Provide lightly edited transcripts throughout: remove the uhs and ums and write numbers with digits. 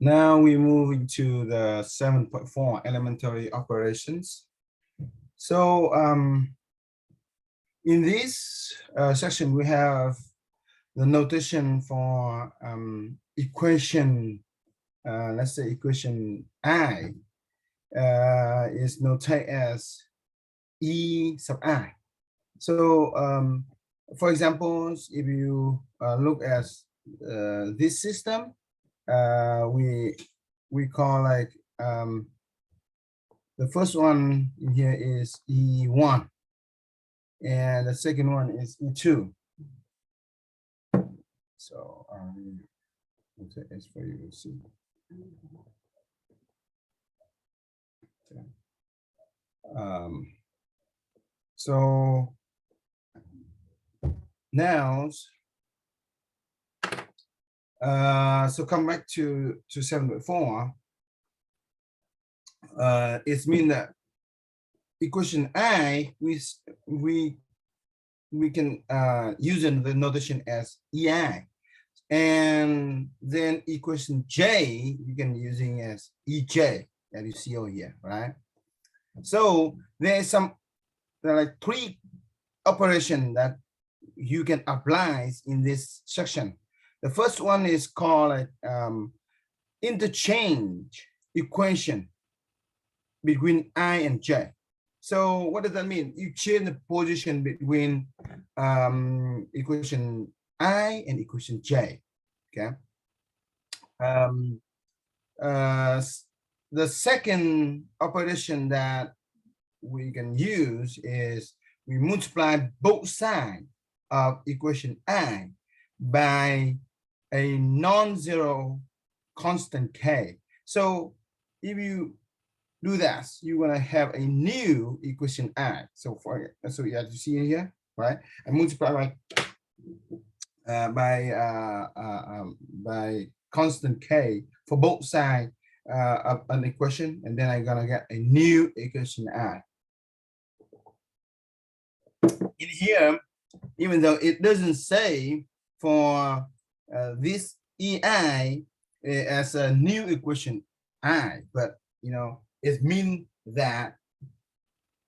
Now we move into the 7.4 elementary operations. So in this section, we have the notation for equation, let's say equation I is noted as E sub I. So for example, if you look at this system, we call like the first one in here is E1 and the second one is E2. So it's for you to see. Okay. So now so come back to 7.4. It means that equation I we can use the notation as EI, and then equation J you can using as EJ that you see over here, right? So there are like three operations that you can apply in this section. The first one is called interchange equation between I and J. So what does that mean? You change the position between equation I and equation J. Okay. The second operation that we can use is we multiply both sides of equation I by a non-zero constant K. So if you do that, you're going to have a new equation I. So you have to see it here, right? And multiply by constant K for both sides of an equation, and then I'm going to get a new equation I. In here, even though it doesn't say for this EI as a new equation I, but you know, it means that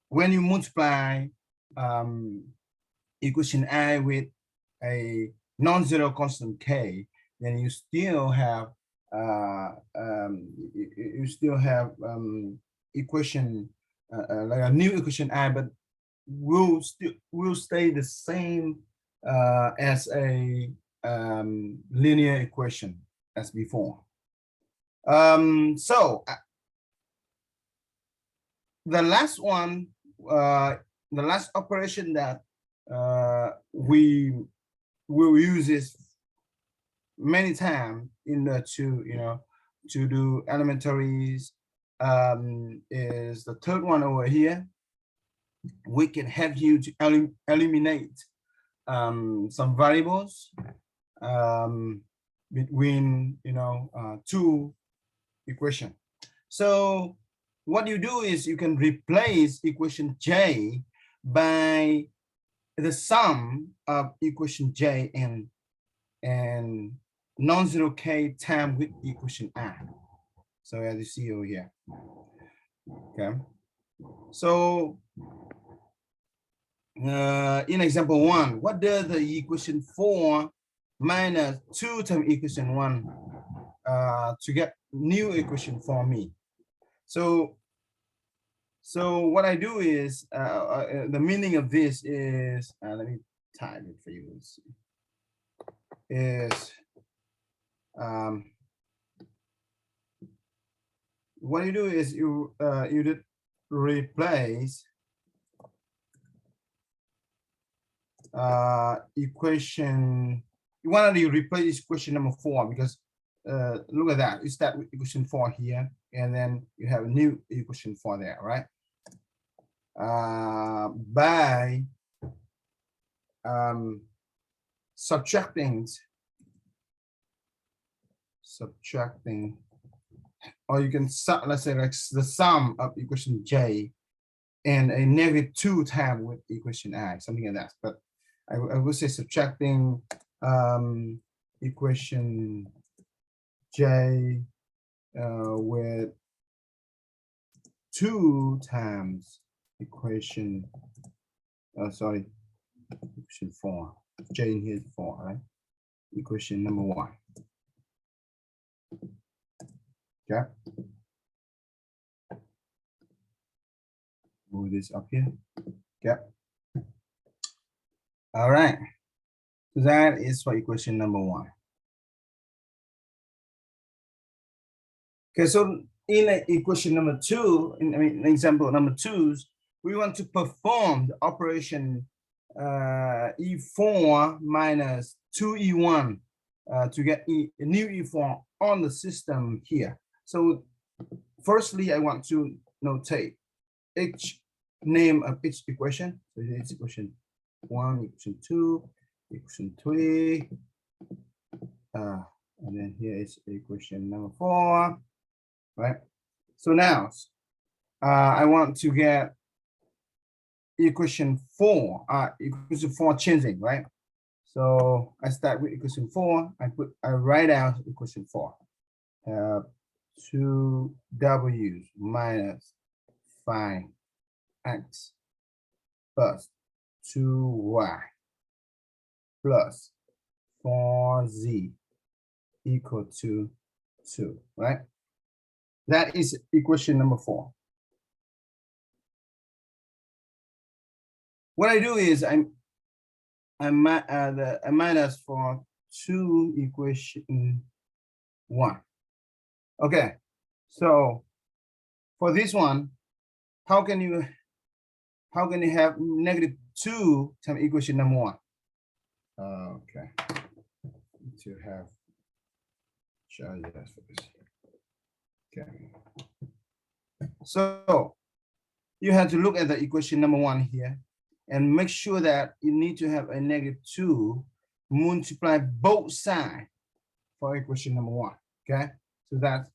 when you multiply equation I with a non-zero constant K, then you still have equation like a new equation I, but will stay the same as a linear equation as before. So the last one, the last operation that we will use this many times in the to do elementaries is the third one over here. We can help you to eliminate some variables between two equations. So what you do is you can replace equation J by the sum of equation J and non-zero K times with equation I. So as you see over here. Okay. So in example 1, what does the equation 4 minus 2 times equation 1 to get new equation for me? So what I do is the meaning of this is let me type it for you. Let's see. Is what you do is you did replace equation. You want to replace equation number 4 because look at that. You start with equation 4 here, and then you have a new equation 4 there, right? By subtracting, or you can let's say like the sum of equation J and a -2 times with equation I, something like that. But I would say subtracting equation J with 2 times equation, sorry, equation 4. J in here is 4, right? Equation number 1. Okay. Move this up here. Okay. All right. So that is for equation number 1. Okay, so in equation number 2, in example number 2, we want to perform the operation E4 minus 2E1 to get a new E4 on the system here. So firstly, I want to notate each name of each equation. So it's equation 1, equation 2, equation 3, and then here is equation number 4, right? So now I want to get equation 4, equation 4 changing, right? So I start with equation 4. I write out equation 4. 2w minus 5x plus 2y plus 4z equal to 2, right? That is equation number 4. What I do is I minus for 2 equation 1. Okay, so for this one, how can you have negative 2 times equation number 1? Okay, to have charge that for this. Okay, so you have to look at the equation number 1 here and make sure that you need to have a negative 2 multiply both sides for equation number 1. Okay, so that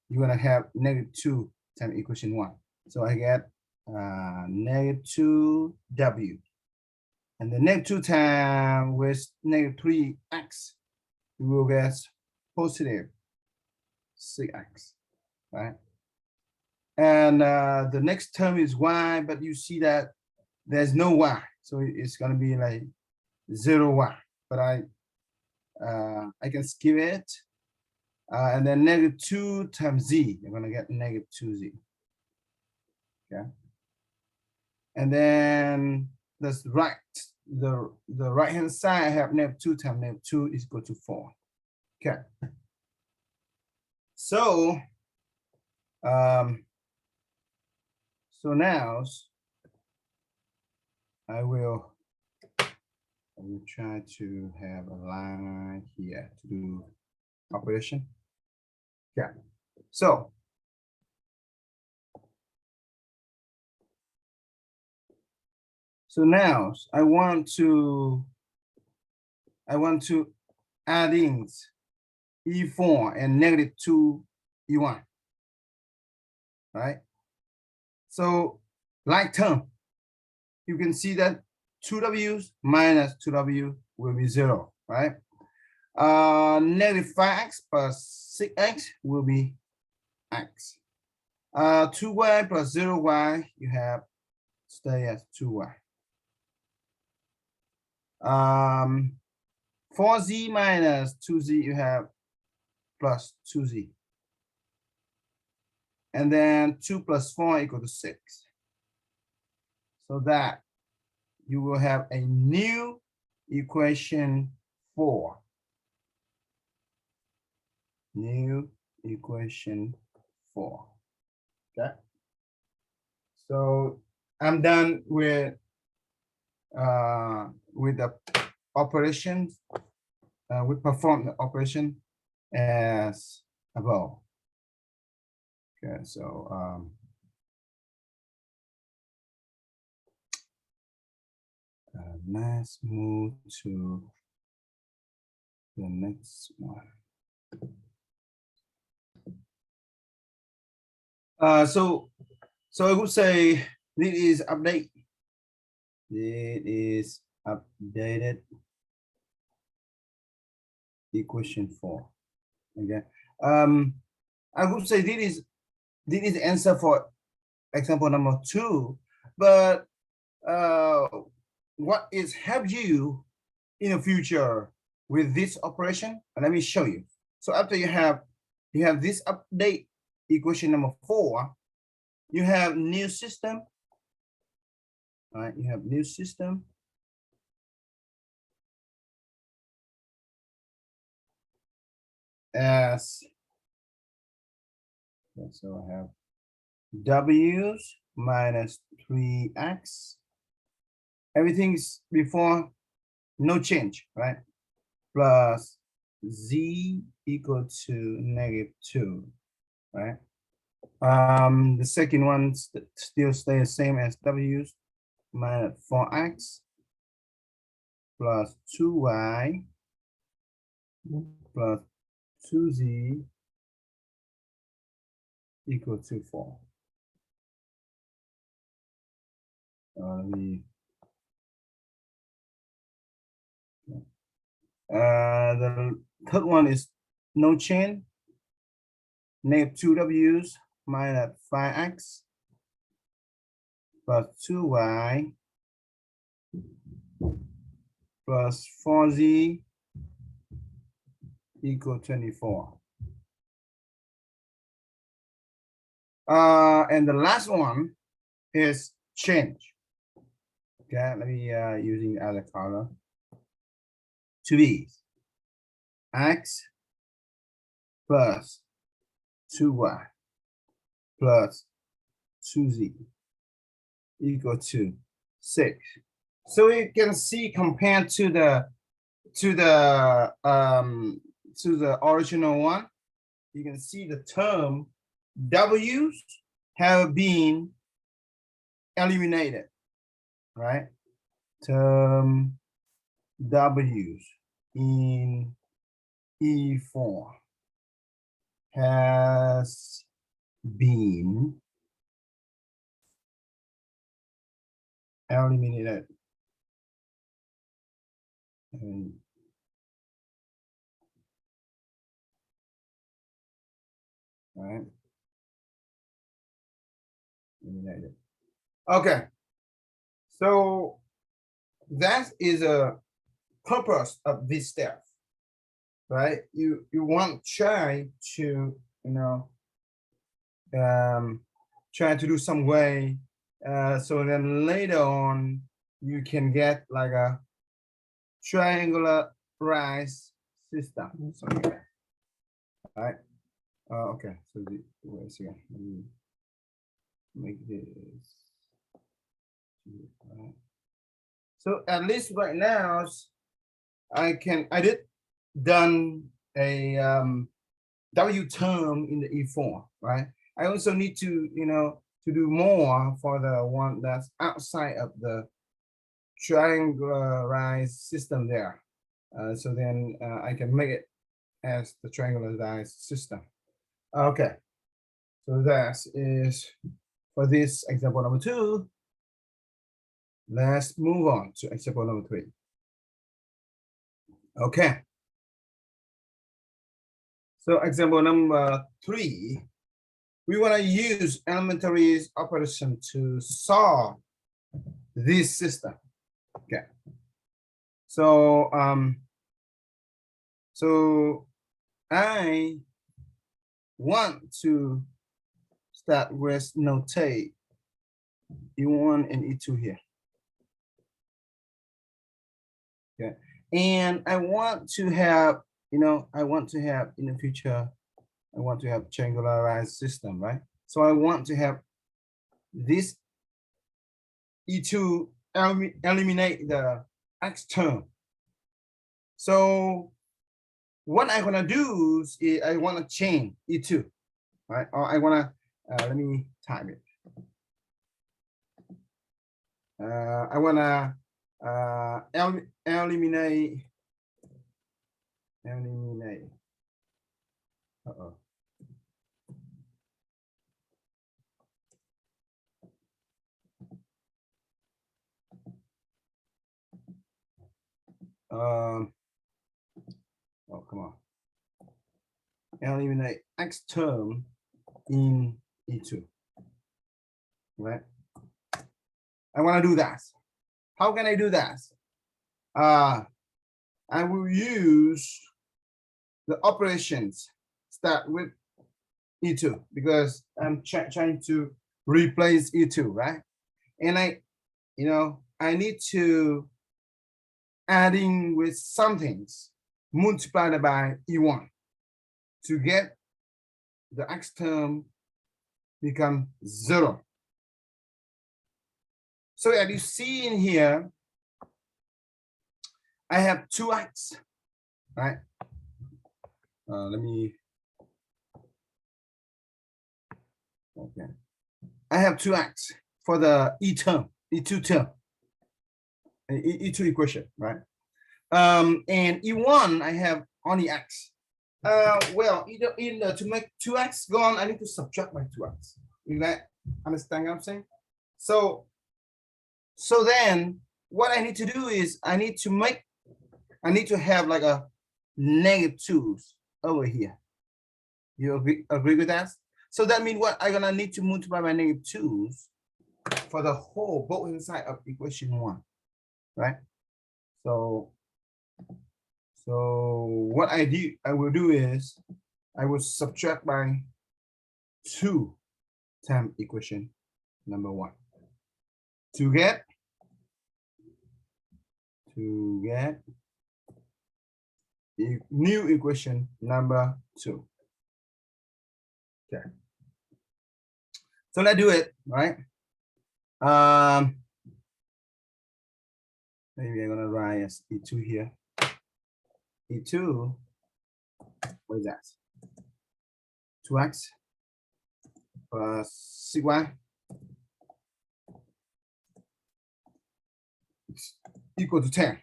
you're gonna have negative 2 times equation 1. So I get negative 2w, and the negative 2 times with negative 3x, we will get positive 6x, right? And the next term is y, but you see that there's no y, so it's going to be like 0y. But I can skip it, and then negative 2 times z, you're going to get negative 2z. Okay, and then that's right. The right hand side I have negative 2 times negative 2 is equal to 4. Okay, so now I will try to have a line here to do operation. Yeah, so now I want to add in E4 and negative 2E1, right? So like term, you can see that 2w's minus 2w will be 0, right? Negative 5x plus 6x will be x. 2y plus 0y, you have stay as 2y. 4z minus 2z, you have plus 2z. And then 2 plus 4 equal to 6. So that you will have a new equation 4. New equation 4. Okay. So I'm done with the operations. We perform the operation as above. Okay, so let's move to the next one. So I would say this is update. It is updated equation 4. Okay. I would say this is the answer for example number 2, but what is help you in the future with this operation? Let me show you. So after you have this update equation number 4, you have new system. All right, you have new system. As so I have w's minus 3x. Everything's before, no change, right? Plus z equal to -2, right? The second one still stays the same as w's minus 4x plus 2y plus 2z equal to 4. The third one is no change, -2w's minus 5x plus 2y plus 4z equal 24. And the last one is change. Okay, let me using other color. To be x plus 2y plus 2z equal to 6. So you can see compared to the original one, you can see the term w's have been eliminated, right? Term w's in E4 has been eliminated. Right. Eliminated. Okay. So that is a purpose of this step, right? You want try to try to do some way, so then later on you can get like a triangularized system. Something like that. All right. Okay. So wait a second. Let me make this. Right. So at least right now, I did done a W term in the E4, right? I also need to, to do more for the one that's outside of the triangularized system there. So then I can make it as the triangularized system. Okay, so that is for this example number 2. Let's move on to example number 3. Okay. So example number 3, we want to use elementary operation to solve this system. Okay. So so I want to start with notate E1 and E2 here. Okay. And I want to have, I want to have in the future, I want to have triangularized system, right? So I want to have this E2 eliminate the X term. So what I'm gonna do is I want to change E2, right? Or I want to, let me type it. I want to eliminate. Uh-oh. Oh, come on. eliminate x term in E2, right? I want to do that. How can I do that? I will use the operations start with E2 because I'm trying to replace E2, right? And I need to adding with some things multiplied by E1 to get the x term become 0. So as you see in here, I have 2x, right? Let me, okay. I have 2x for the E term, E2 term, E2 equation, right? And E1, I have only x. Well, to make 2x gone, I need to subtract my 2x. You understand what I'm saying? So then what I need to do is I need to have like a -2s over here. You agree with that? So that means what I'm gonna need to multiply by -2s for the whole both inside of equation 1, right? So what I will do is I will subtract by 2 times equation number 1 to get the new equation number 2. Okay. So let's do it, right? Maybe I'm gonna write as E2 here. E2, what is that? 2x plus 6y equal to 10.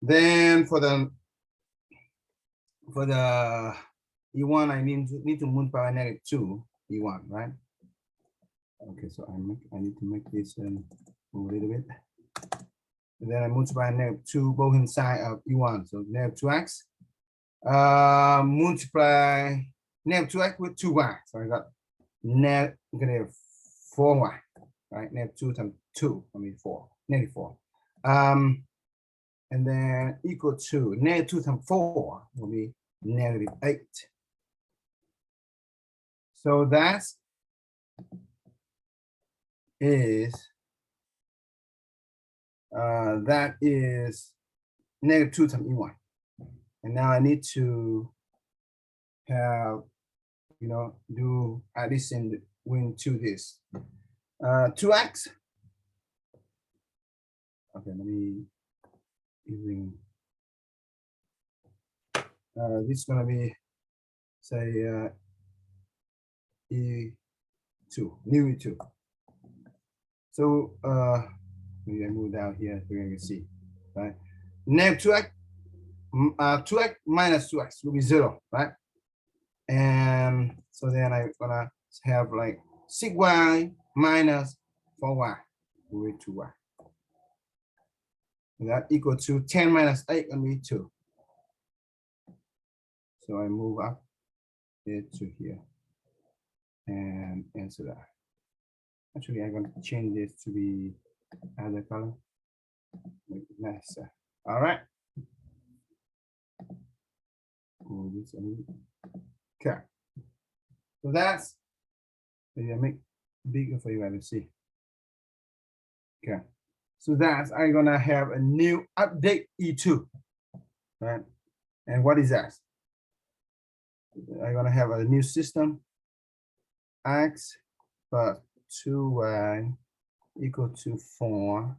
Then for the E1, I need to multiply by -2 E1, right? Okay, so I need to make this move a little bit. And then I multiply -2 both inside of E1, so -2x. Multiply -2x with 2y, so I got -4y, right? -2 times 2, I mean 4, -4. And then equal to -2 times 4 will be -8. So that is -2 times E1. And now I need to have, do addition to this. 2x. Okay, let me using this is gonna be say E2, new E2. So maybe I move down here so you can see, right? -2x, 2x minus 2x will be 0, right? And so then I'm gonna have like 6y minus 4y will be 2y. And that equal to 10 minus 8 gonna be 2. So I move up it to here and answer that. Actually, I'm going to change this to be other color. Make it nicer. All right. Okay. So that's, maybe I make bigger for you guys to see. Okay. So that's, I'm going to have a new update E2. Right. And what is that? I'm going to have a new system. X plus 2y equal to 4.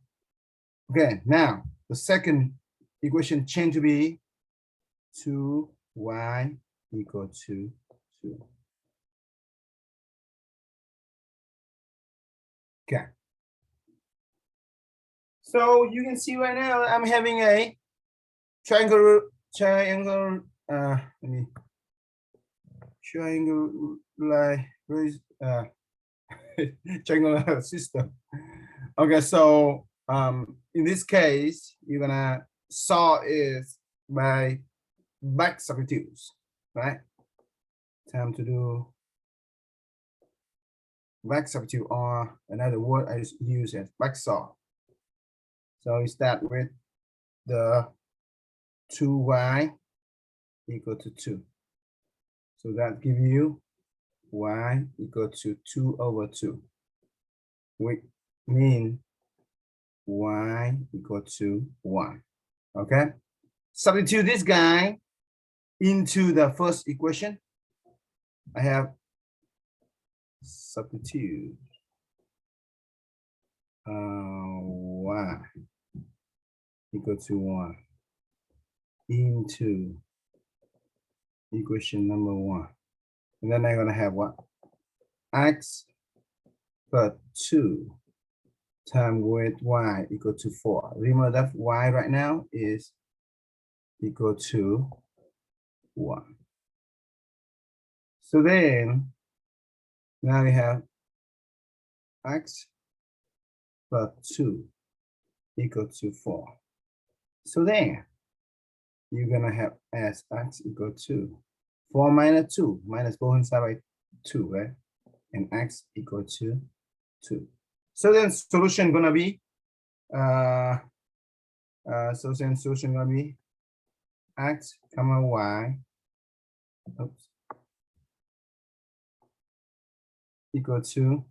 Okay, now the second equation change to be 2y equal to 2. Okay. So you can see right now I'm having a triangle, like triangular system. Okay, so in this case, you're gonna solve it by back substitutes, right? Time to do back substitute, or another word I use as backsolve. So we start with the 2y equal to 2. So that gives you y equal to 2 over 2, which means y equal to 1. Okay? Substitute this guy into the first equation. I have substitute y equal to 1 into equation number 1. And then I'm going to have what? X plus 2 times with y equal to 4. Remember that y right now is equal to 1. So then, now we have x plus 2 equal to 4. So then, you're going to have as x equal to 4 minus 2, minus both inside by 2, right? And x equal to 2. So then solution going to be, solution going to be x comma y, oops, equal to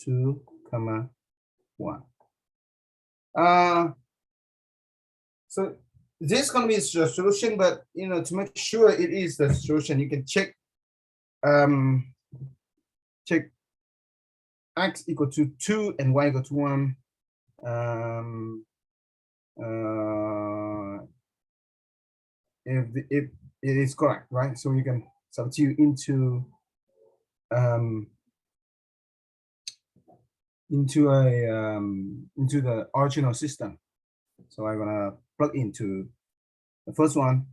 2 comma 1. So this is going to be the solution, but to make sure it is the solution, you can check check x equal to 2 and y equal to 1. If it is correct, right? So you can substitute into into the original system. So I'm gonna plug into the first one.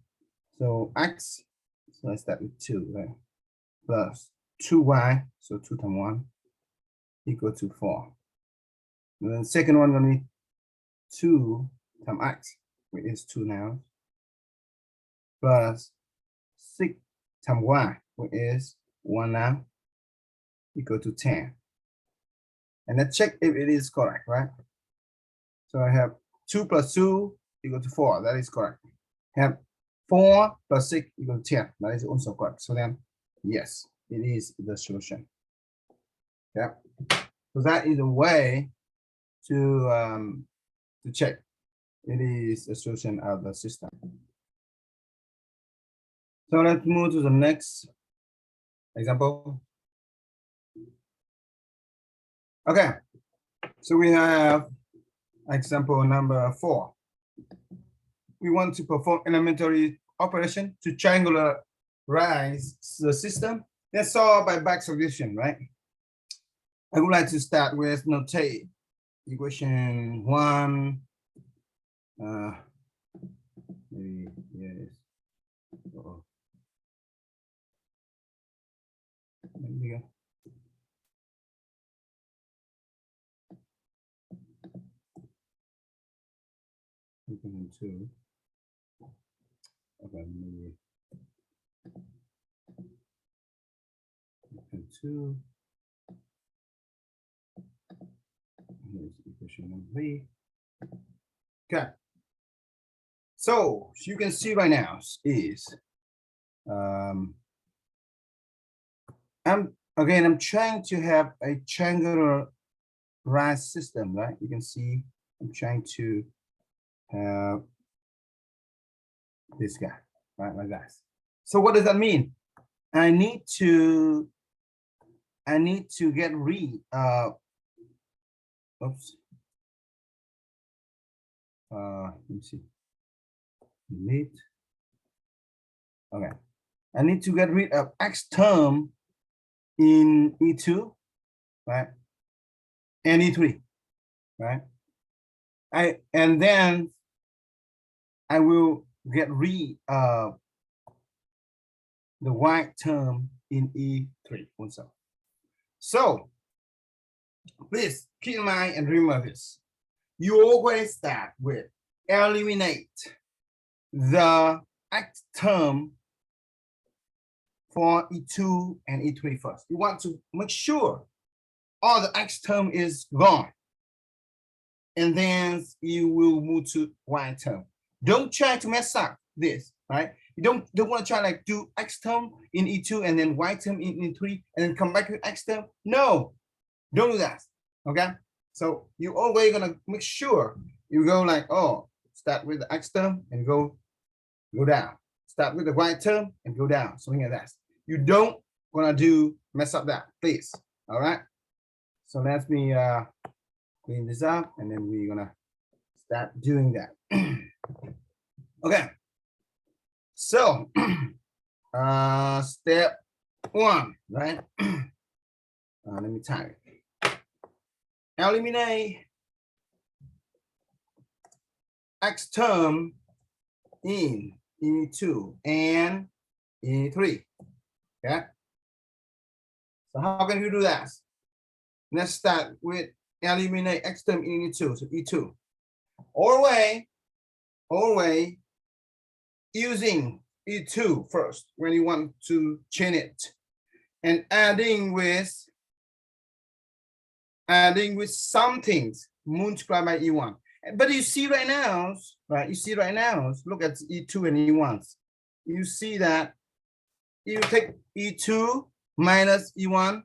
So x, so let's start with 2, right? Plus 2y, so 2 times 1 equal to 4. And then the second one gonna be 2 times x, which is 2 now, plus 6 times y, which is 1 now, equal to 10. And let's check if it is correct, right? So I have 2 plus 2 equal to 4. That is correct. I have 4 plus 6 equal to 10. That is also correct. So then, yes, it is the solution. Yeah. So that is a way to check it is a solution of the system. So let's move to the next example. Okay. So we have example number 4. We want to perform elementary operation to triangularize the system. That's solved by back substitution, right? I would like to start with notate equation 1. Maybe yes. Uh-oh. There we go. Equation 2. Okay, maybe equation 2. Here's equation number 3. Okay. So you can see right now is I'm trying to have a triangular rise system, right? You can see I'm trying to have this guy, right, like that. So what does that mean? I need to get rid of, oops. Let me see. Delete. Okay. I need to get rid of x term in E2, right? And E3, right? And then I will get rid of the y term in E3 also. So please keep in mind and remember this. You always start with eliminate the X term for E2 and E3 first. You want to make sure all the X term is gone. And then you will move to Y term. Don't try to mess up this, right? You don't want to try like do X term in E2 and then Y term in E3 and then come back to X term. No, don't do that. Okay. So you always gonna make sure you go like, oh, start with the X term and go down. Start with the Y term and go down. Something like that. You don't wanna do mess up that, please. All right. So let me clean this up and then we're gonna start doing that. Okay. So step 1, right? Let me type it. Eliminate X term in E2 and E3. Okay. So how can you do that? Let's start with eliminate X term in E2. So E2. Always using E2 first when you want to change it, and adding with some things multiplied by E1. But you see right now, right? You see right now, look at E2 and E1. You see that you take E2 minus E1,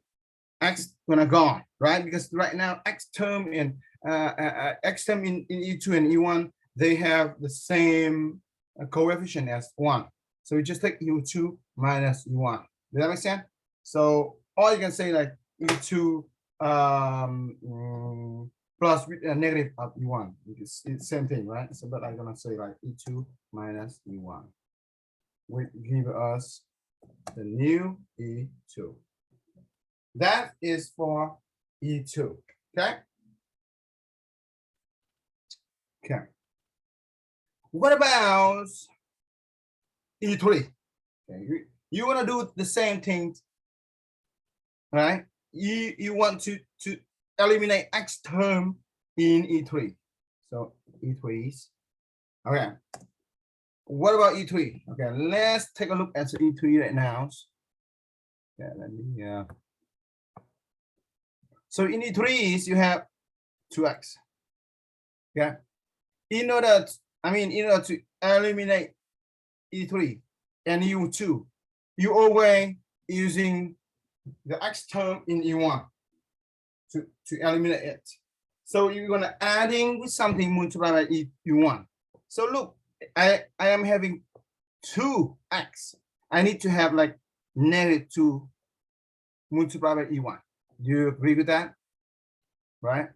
X gonna gone, right? Because right now X term in X term in E2 and E1, they have the same coefficient as 1. So you just take E2 minus E1. Does that make sense? So all you can say like E2 plus with a negative of E1. It's the same thing, right? So but I'm gonna say like E2 minus E1, which give us the new E2. That is for E2. Okay. Okay. What about E3? Okay. You want to do the same thing, right? You want to eliminate X term in E3. So E3 is okay. What about E3? Okay, let's take a look at the E3 right now. Yeah, let me so in E3s you have 2x. Yeah. In order to eliminate E3 and U2, you always using the X term in E1 to eliminate it. So you're gonna adding with something multiplied by E1. So look, I am having 2x. I need to have like negative 2 multiplied by E1. Do you agree with that? Right?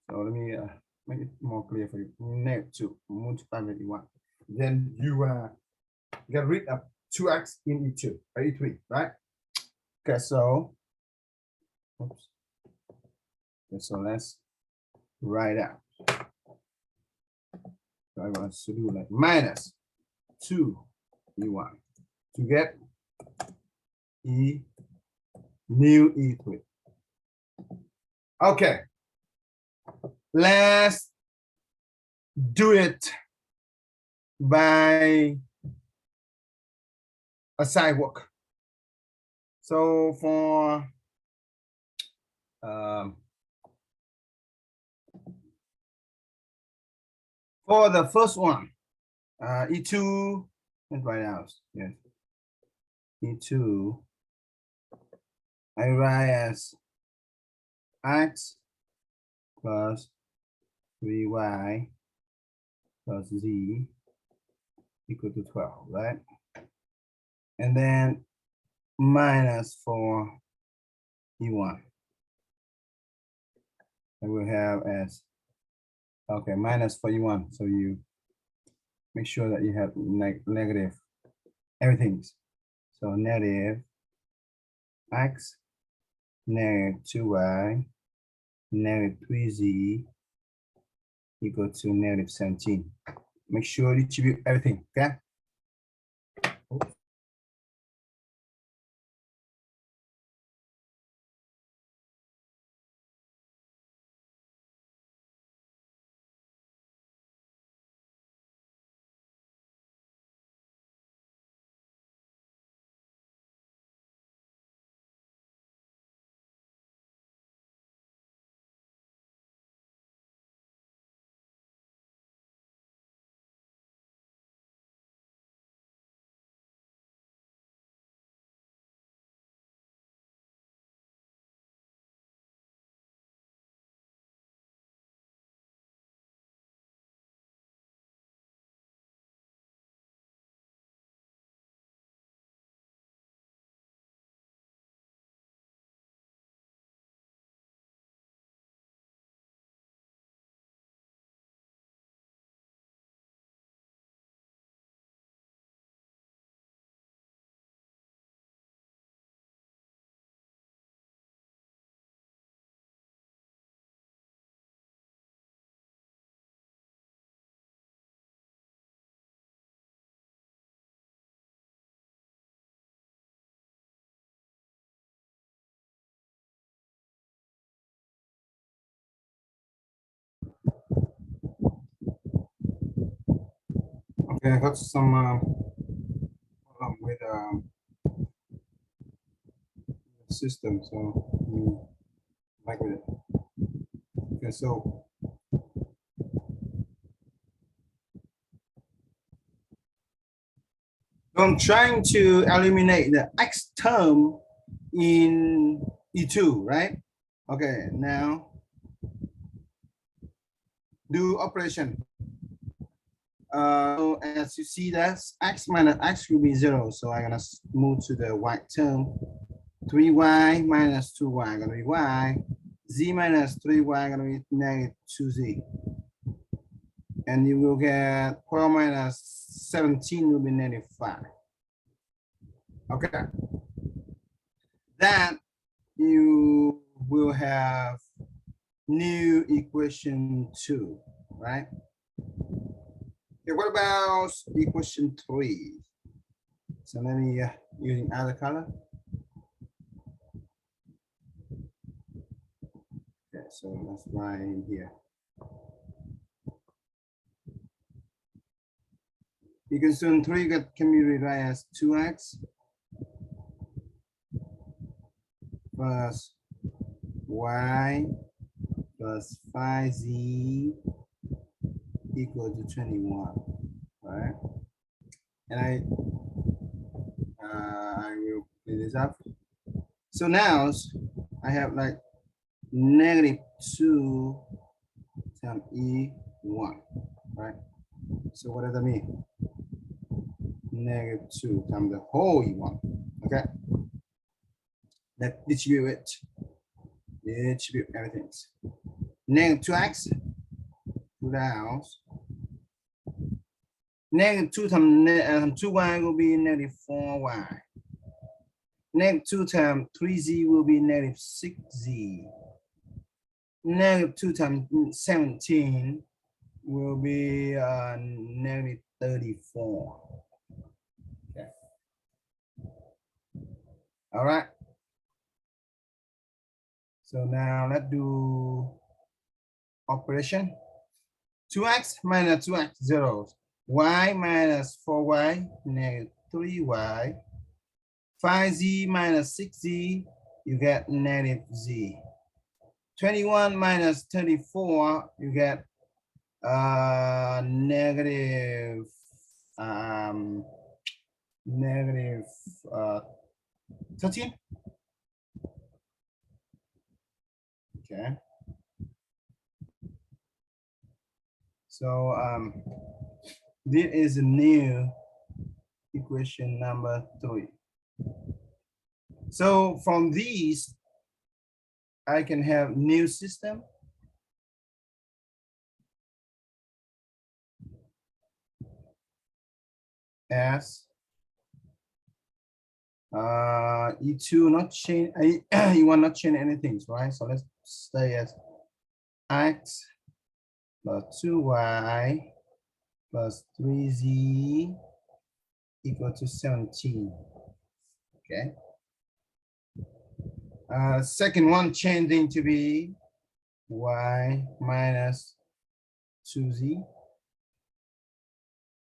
So let me make it more clear for you. Negative 2 multiplied by E1. Then you get rid of 2x in E2 or E3, right? Okay, so oops. Okay, so let's write out. So I want to do like minus 2 E1 to get E new E3. Okay, let's do it by a sidewalk. So for the first one, E2, let's write out. Yes, E2, I write as X plus 3y plus z equal to 12, right? And then minus for E1. And we'll have as, okay, minus for E1. So you make sure that you have negative everything. So negative X, negative 2y, negative 3z equal to negative 17. Make sure you distribute everything, okay? Okay, I got some problem with the system, so back with it. Okay, so I'm trying to eliminate the x term in E2, right? Okay, now do operation. So as you see, that's x minus x will be 0. So I'm gonna move to the y term. 3y minus 2y gonna be y. Z minus 3y gonna be negative 2z. And you will get 12 minus 17 will be negative 5. Okay. Then you will have new equation 2, right? Okay, what about equation 3? So let me using other color. Okay, so let's write in here. Equation 3 can be rewritten as 2x plus y plus 5z equal to 21, right? And I will clean this up. So now I have like negative 2 times E1, right? So what does that mean? Negative 2 times the whole E1, okay? Let's distribute it. Distribute everything. Negative 2x, 2 down. Negative 2 times 2y will be negative 4y. Negative 2 times 3z will be negative 6z. Negative 2 times 17 will be negative 34. Okay. All right. So now let's do operation. 2x minus 2x, 0. Y minus 4y, negative 3y. 5z minus 6z, you get negative z. 21 minus 34, you get negative negative 13. Okay. So this is a new equation number 3. So from these, I can have new system. As E2 not change, you want not change anything, right? So let's stay as x plus 2y plus 3z equal to 17. Okay. Second one changing to be y minus 2z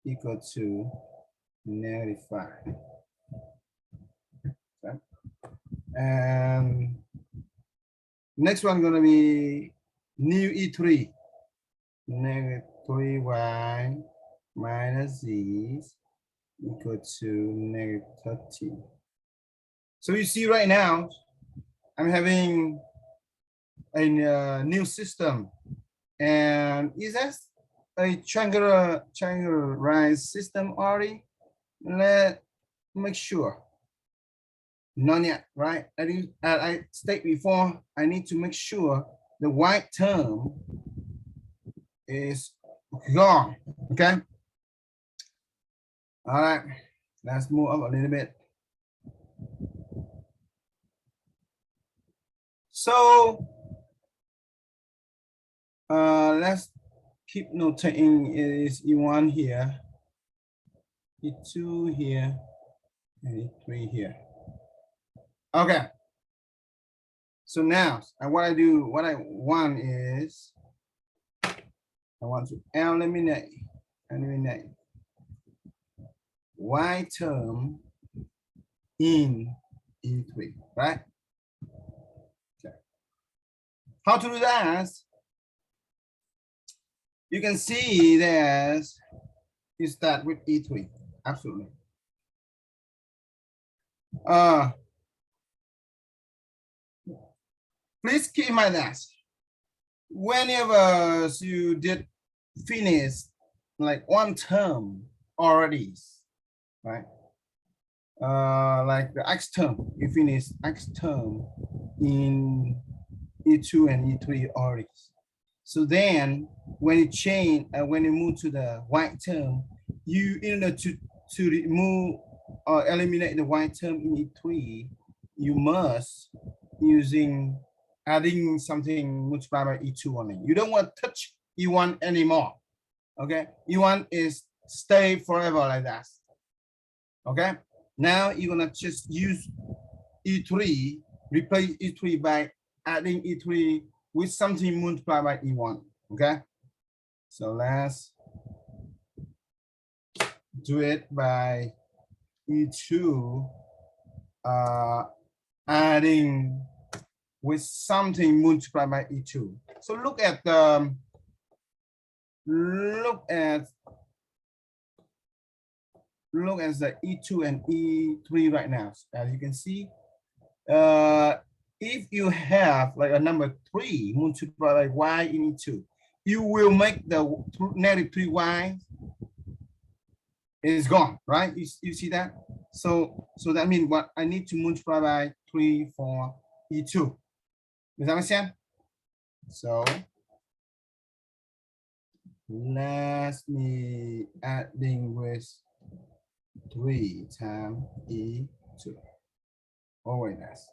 equal to negative 5. Okay. And next one gonna be new E3, negative 3y minus z equal to negative 13. So you see right now, I'm having a new system, and is that a triangularized system already? Let's make sure. Not yet, right? I state before, I need to make sure the white term is gone, okay? All right, let's move up a little bit. So let's keep notating is E1 here, E2 here, and E3 here. Okay. So now what I want is I want to eliminate y term in E3, right? Okay. How to do that? You can see that you start with E3, absolutely. Please keep in mind that whenever you did finish like one term already, right? Like the X term, you finish X term in E2 and E3 already. So then when you change, when you move to the Y term, you in order to remove or eliminate the Y term in E3, you must using adding something multiplied by E2 only. You don't want to touch E1 anymore. Okay, E1 is stay forever like that. Okay, now you're gonna just use E3, replace E3 by adding E3 with something multiplied by E1. Okay, so let's do it by E2 adding with something multiplied by E2. So look at the E2 and E3 right now. As you can see, if you have like a number 3 multiplied by y in E2, you will make the negative 3y is gone, right? You see that? So that means what I need to multiply by 3 for E2. Does that make sense? So let me adding with 3 times E2. Always nice.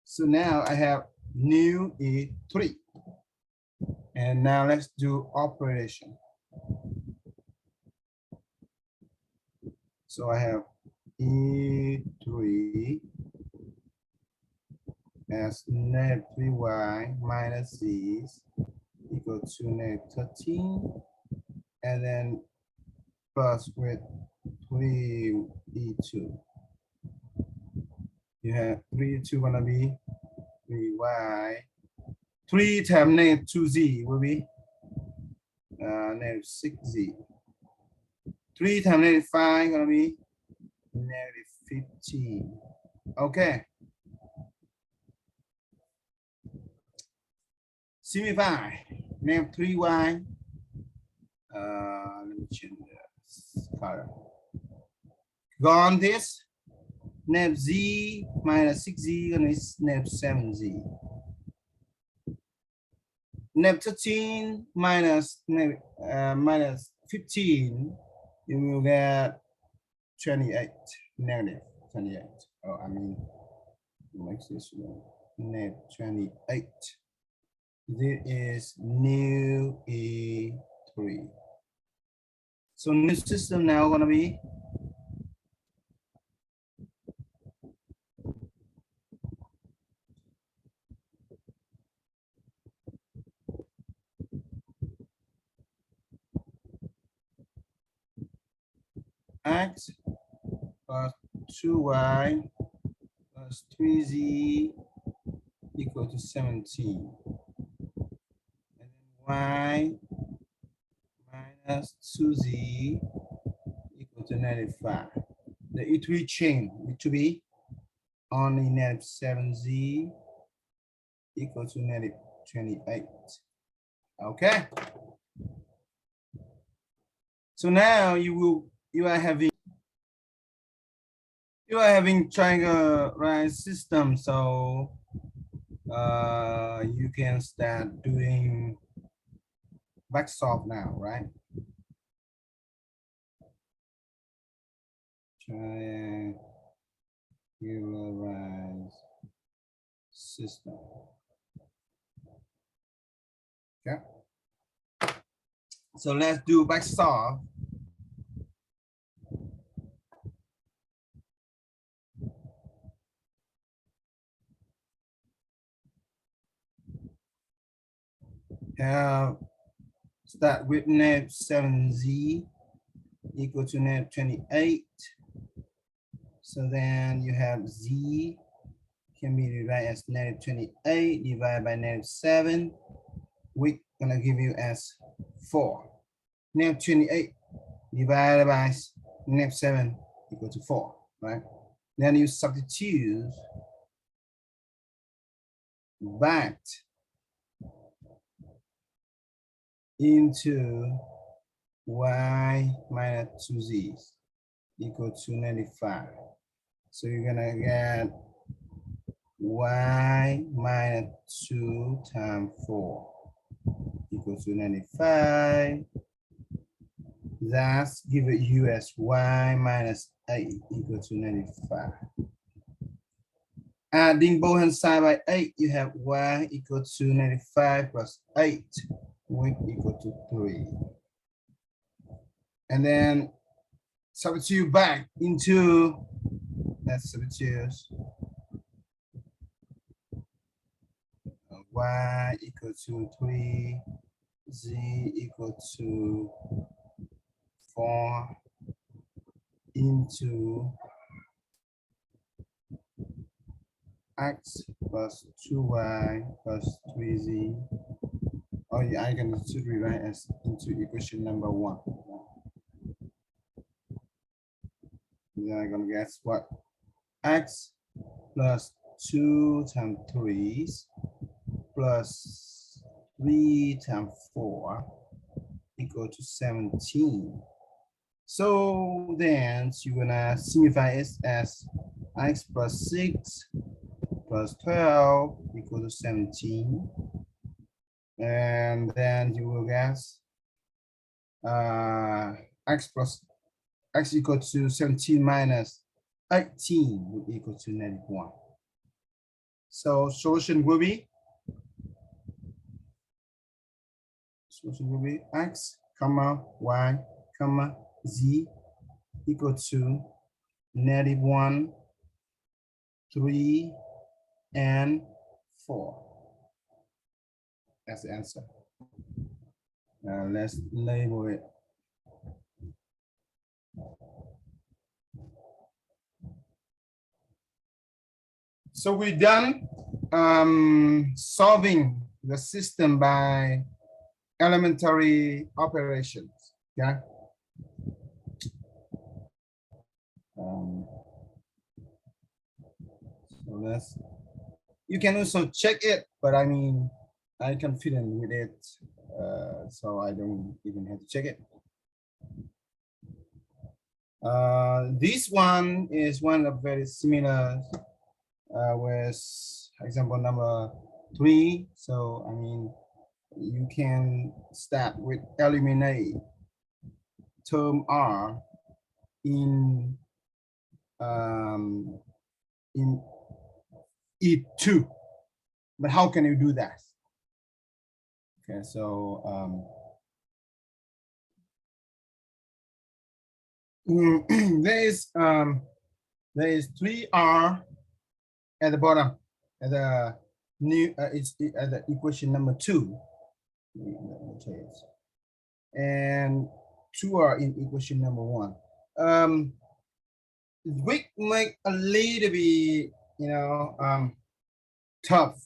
So now I have new E3. And now let's do operation. So I have E3 as negative 3y minus z equal to negative 13. And then plus with 3E2. You have 3E2 gonna be 3y. 3 times negative 2z will be negative 6z. 3 times negative 5 gonna be negative 15. Okay. Simplify. Negative 3y. Let me change the color. Gone this. Negative z minus 6z and it's negative 7z. Negative 13 minus minus 15, you will get 28, negative 28. Oh, I mean, makes this one negative 28. This is new E3. So new system now gonna be x plus 2y plus 3z equal to 17. And then y minus 2z equal to negative 5. The E3 chain need to be only negative 7z equal to negative 28. Okay. So now you are having triangularized system. So you can start doing backsolve now, right? Triangularized system. Okay. So let's do backsolve. Start with negative 7z equal to negative 28. So then you have z can be divided as negative 28 divided by negative 7. We're gonna give you as 4. Negative 28 divided by negative 7 equal to 4, right? Then you substitute back into y minus 2z equal to 95. So you're gonna get y minus 2 times 4 equal to 95. That's give it you as y minus 8 equal to 95. Adding both hands side by 8, you have y equal to 95 plus 8, which equal to 3. And then substitute back into, let's substitute y equal to 3, z equal to 4 into x plus 2y plus 3z. Oh yeah, I can rewrite as into equation number 1. Then I'm gonna guess what? X plus 2 times 3 plus 3 times 4 equal to 17. So then you're gonna simplify it as x plus 6 plus 12 equal to 17. And then you will guess x equal to 17 minus 18 will equal to -1. So solution will be x comma y comma z equal to -1, 3, and 4. That's the answer. Now let's label it. So we're done solving the system by elementary operations. Yeah. So let's. You can also check it, but I mean, I'm confident with it, so I don't even have to check it. This one is one of very similar with example number 3. So I mean, you can start with eliminate term R in E2. But how can you do that? Okay, so there is 3R at the bottom at the new it's at the equation number 2, and 2R in equation number 1. We make a little bit, you know, tough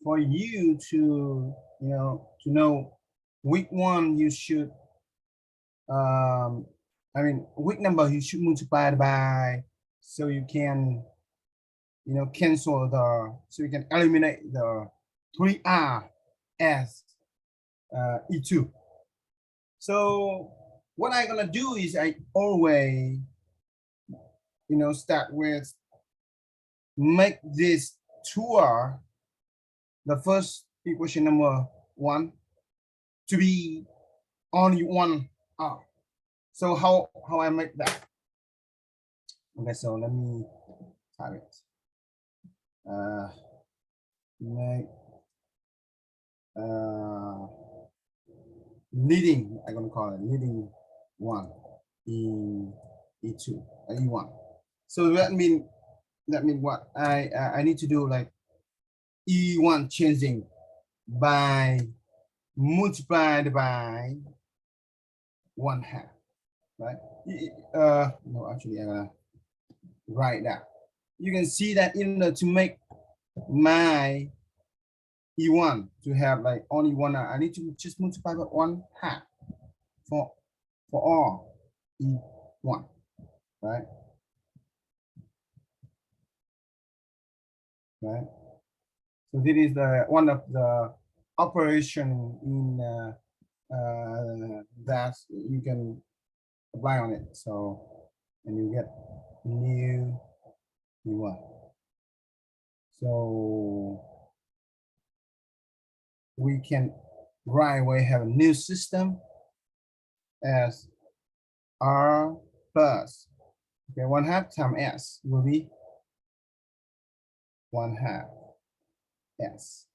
for you to, you know, which one you should, I mean, which number you should multiply it by, so you can, you know, cancel the, so you can eliminate the 3R as E2. So what I'm gonna do is I always, you know, start with make this 2R, the first equation number 1, to be only 1R. So how I make that? Okay, so let me type it. Make leading, I'm gonna call it leading 1 in E2, E1. So that mean what? I need to do like E1 changing by multiplied by 1/2, right? No, actually, I'm gonna write that. You can see that in order to make my E1 to have like only one, I need to just multiply by 1/2 for all E1, right? Right. So this is the one of the operation in that you can apply on it. So, and you get new E1. So we can right away have a new system as R plus, okay, 1/2 times S will be 1/2 S.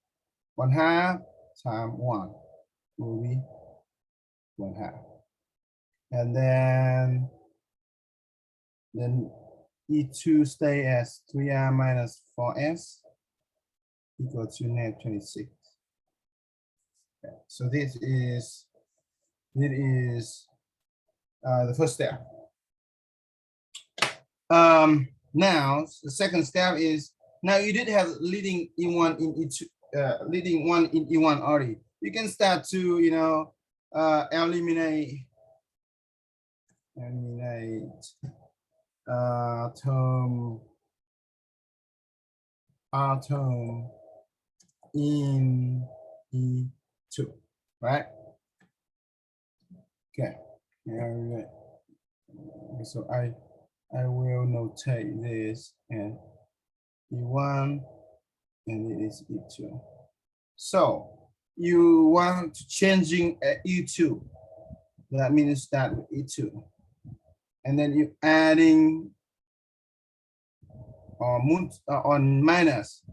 1/2 times 1 will be 1/2. And then E2 stay as 3R minus 4S equal to -26. Okay. So this is the first step. Now the second step is, now you did have leading E1 in E2, leading one in E1 already. You can start to, you know, eliminate term R term in E2, right? Okay. So I will notate this and E1 and it is E2. So you want to changing E2. That means that E2. And then you adding on minus.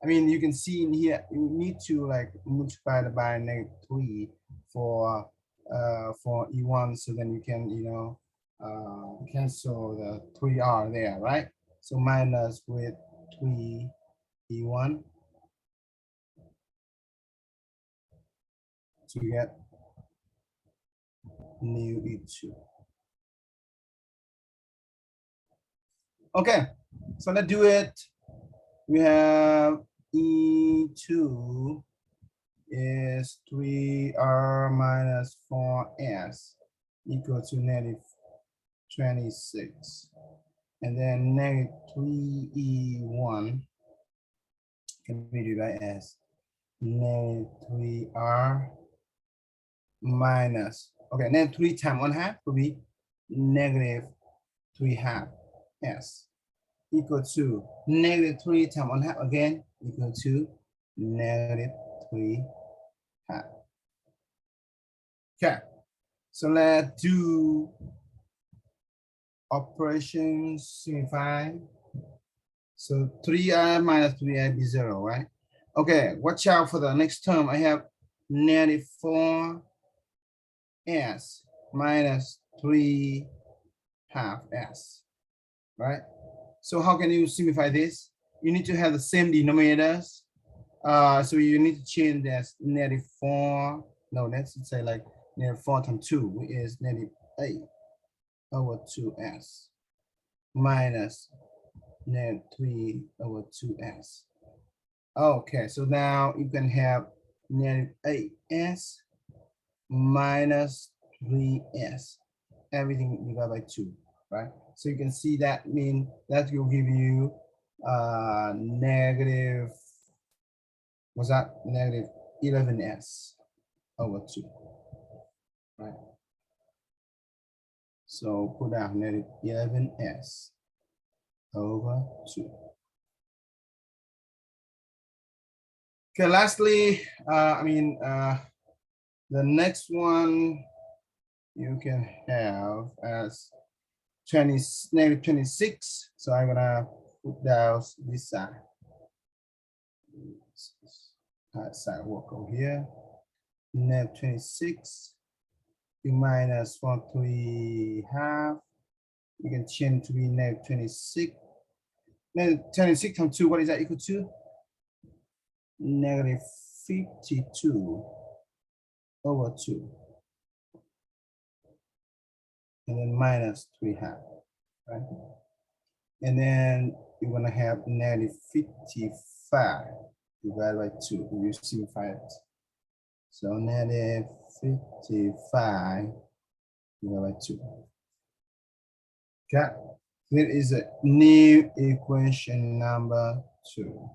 I mean, you can see in here, you need to like multiply it by -3 for E1, so then you can, you know, cancel the 3R there, right? So minus with 3 E1 to get new E2. Okay, so let's do it. We have E2 is 3R minus 4S equal to -26. And then -3E1 can be divided as -3R minus, okay, -3 times 1/2 will be -3/2 S equal to -3 times 1/2 again equal to -3/2. Okay, so let's do operations simplify. So 3R minus 3R be 0, right? Okay, watch out for the next term. I have -4S minus 3/2 S, right? So how can you simplify this? You need to have the same denominators. So you need to change that -4. No, let's say like -4 times 2, which is -8 over 2S minus -3 over 2S. Okay, so now you can have -8S minus 3S, everything divided by 2, right? So you can see that mean that will give you negative, what's that? Negative 11S over 2, right? So put down negative 11S over 2. Okay, lastly, the next one you can have as -26. So I'm gonna put down this side. Side work over here. -26. Minus 1 3/2. You can change to be -26. -26 times 2, what is that equal to? -52 over 2. and then minus 3/2, right? And then you're gonna have negative 55 divided by 2. You simplify it. So negative 55 divided by 2. Okay, here is a new equation number 2.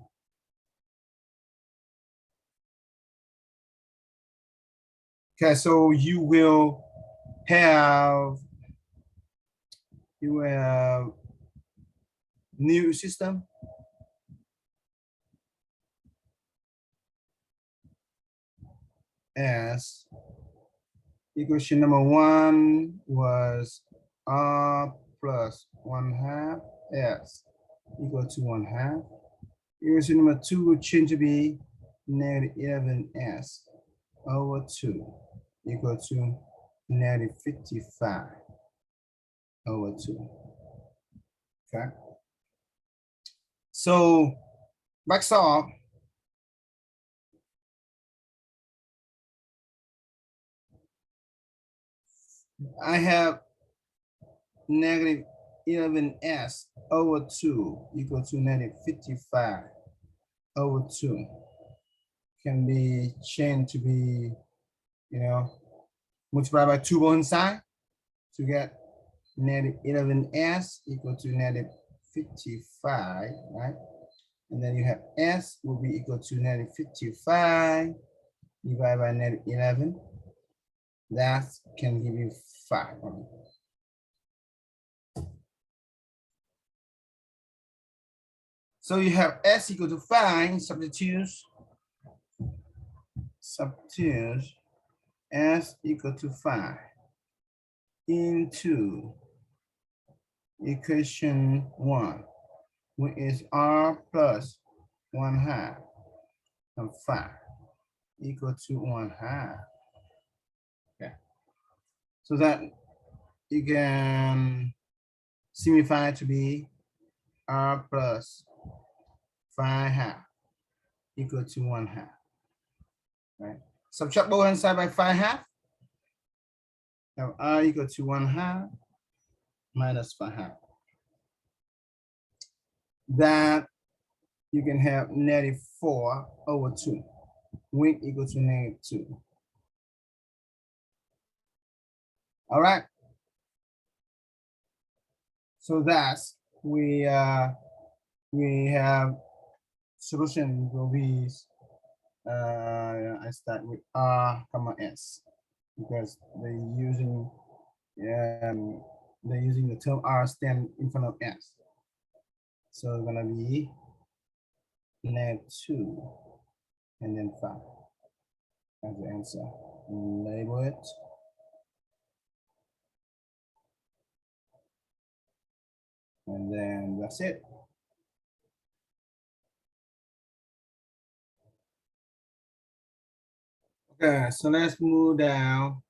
Okay, so you will have new system. As equation number 1 was r plus 1/2 s equal to 1/2. Equation number 2 will change to be negative 11s over 2 equal to negative 55 over 2. Okay. So back off. I have negative 11s over 2 equal to negative 55 over 2 can be changed to be, multiplied by 2 on side to get negative 11s equal to negative 55, right? And then you have s will be equal to negative 55 divided by negative 11. That can give you 5. So you have s equal to 5, substitute s equal to 5 into equation 1, which is r plus 1/2 of 5 equal to 1/2. Okay. So that you can simplify to be r plus 5/2 equal to 1/2. Right. Subtract both hand side by 5/2. Now r equal to 1/2 minus 5/2. That you can have negative 4 over 2, which equal to negative 2. All right. So that's we have solution will be I start with r comma s because they're using the term r stand in front of s. So it's gonna be negative 2 and then 5 as the answer. Label it. And then that's it. Okay, so let's move down.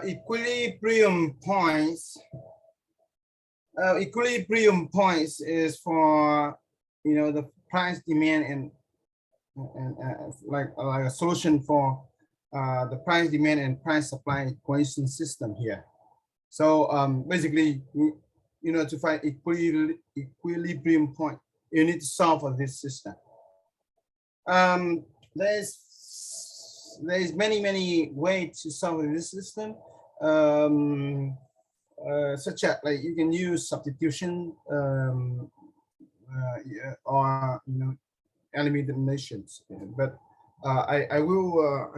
Equilibrium points. Equilibrium points is for the price demand and like a solution for the price demand and price supply equation system here. So basically, to find equilibrium point, you need to solve for this system. There's many ways to solve this system. Such as like you can use substitution or eliminations, but I will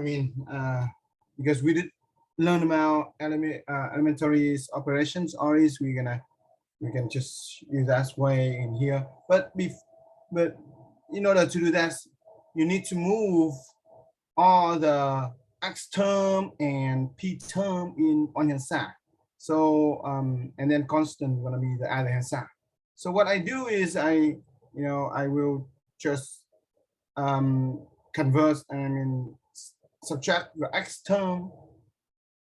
because we did learn about elementary operations, or is we can just use that way in here, but in order to do that, you need to move all the x term and p term in on hand side. So and then constant gonna be the other hand side. So what I do is I will just convert, subtract the x term,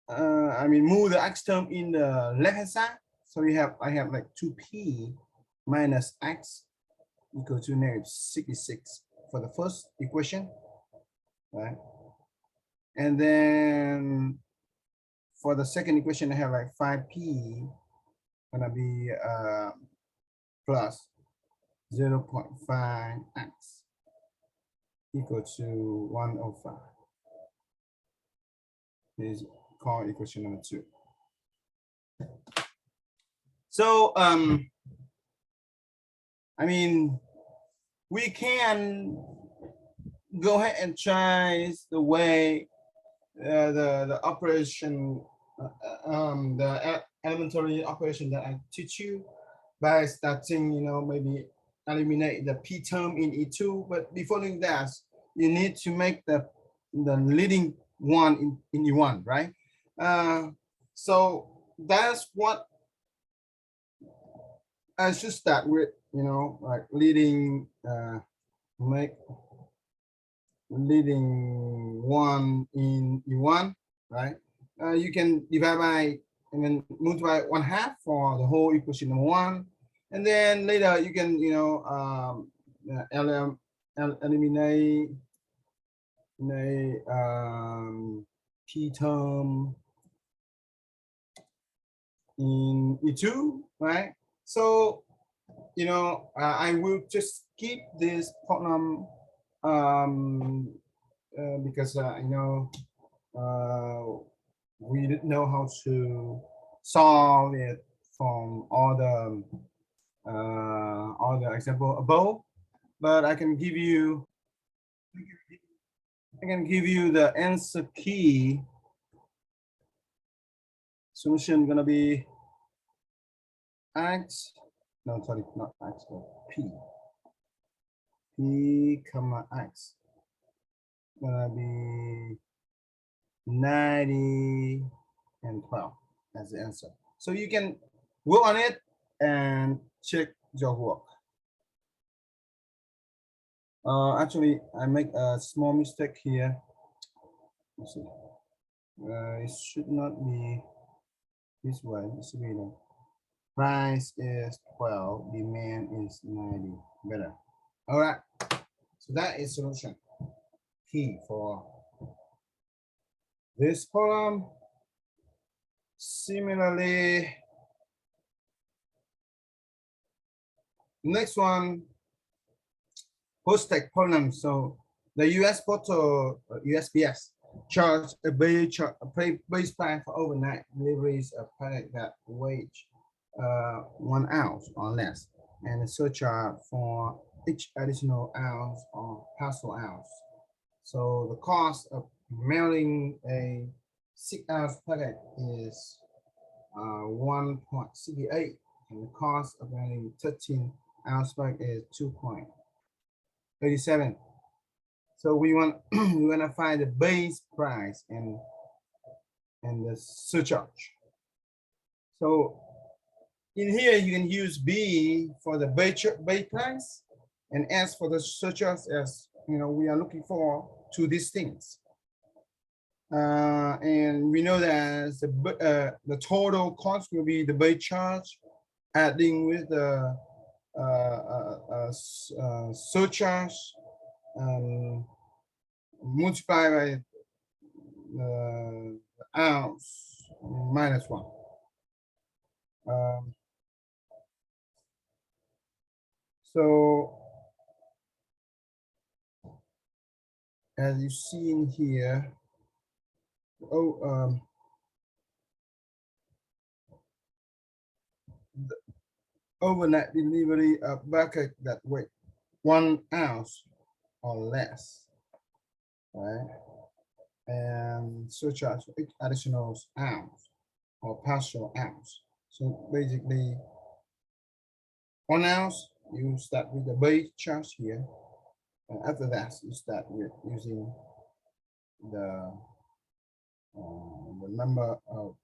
move the x term in the left hand side. So I have like 2p minus x equal to negative 66 for the first equation, right? And then for the second equation, I have like 5p gonna be plus 0.5x equal to 105. This is called equation number 2. So I mean, we can go ahead and try the way the operation, the elementary operation that I teach you by starting, maybe eliminate the p term in E2. But before doing that, you need to make the leading one in E1, right? So that's what I should start with, like leading, make leading one in E1, right? You can divide by and then multiply 1/2 for the whole equation number 1, and then later you can eliminate p term in E2, right? So I will just keep this problem because we didn't know how to solve it from all the example above, but I can give you the answer key. Solution gonna be x, no, sorry, not x, but p comma x gonna be 90 and 12 as the answer. So you can work on it and check your work. Actually, I make a small mistake here. Let's see. It should not be this way. It should be the price is 12, demand is 90. Better. All right. So that is solution key for this problem. Similarly, next one, post-tech problem. So the U.S. Postal USPS charged a base price for overnight deliveries of product that weigh 1 ounce or less, and a surcharge for each additional ounce or parcel ounce. So the cost of mailing a 6-ounce packet is 1.68, and the cost of mailing 13-ounce packet is 2.37. So we want to find the base price and the surcharge. So in here you can use B for the base price and S for the surcharge, as we are looking for two these things. And we know that the total cost will be the base charge adding with the surcharge multiplied by the ounce minus 1. So as you see in here, the overnight delivery of bucket that weight 1 ounce or less, right? And surcharge additional ounce or partial ounce. So basically 1 ounce, you start with the base charge here, and after that you start with using the number of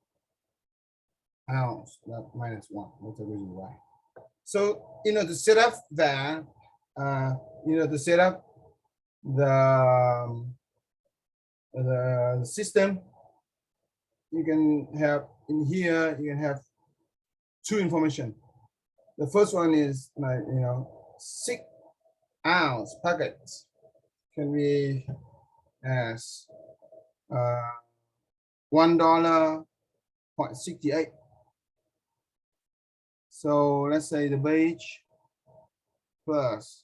ounce, not minus 1. That's the reason why. So to set up that, to set up the system, you can have in here, you can have two information. The first one is like 6-ounce packets can be as $1 0.68. So let's say the wage plus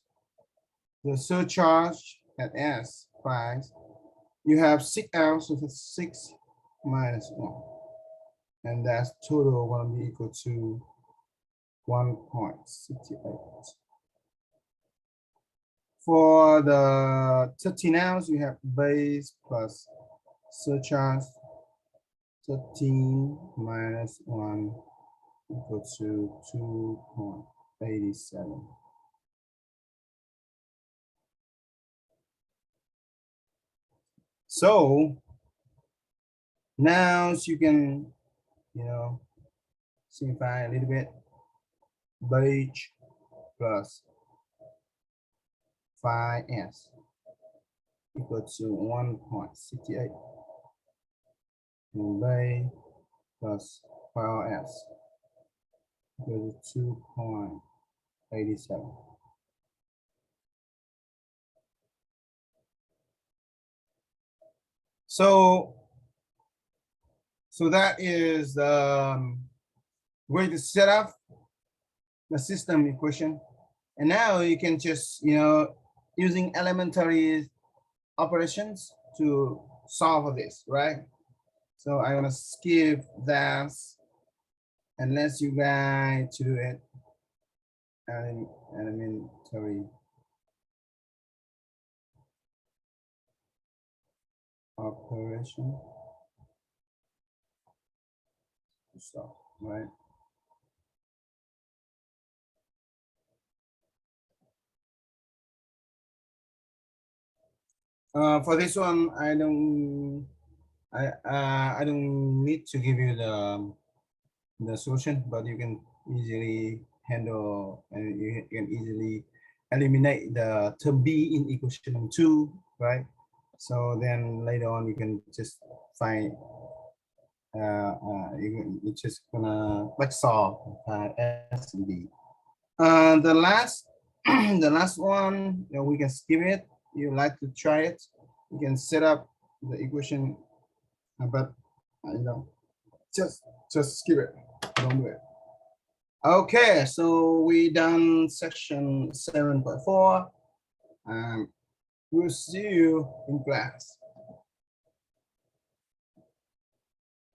the surcharge at S price, you have 6 ounces of 6 minus 1. And that's total going to be equal to 1.68. For the 13 ounce, you have base plus surcharge. 13 minus 1 equal to 2.87. So now you can, simplify a little bit. Wage plus 5s equal to 1.68. And wage plus 12s equal to 2.87. So that is the way to set up the system equation. And now you can just, using elementary operations to solve this, right? So I'm gonna skip that unless you guys to do it. Elementary operation. So, right? For this one, I don't need to give you the solution, but you can easily handle and you can easily eliminate the term B in equation number 2, right? So then later on you can just find you just gonna like solve S and B. The last the last one, we can skip it. You like to try it, you can set up the equation, but just skip it. Don't do it. Okay, so we done section 7.4. We'll see you in class.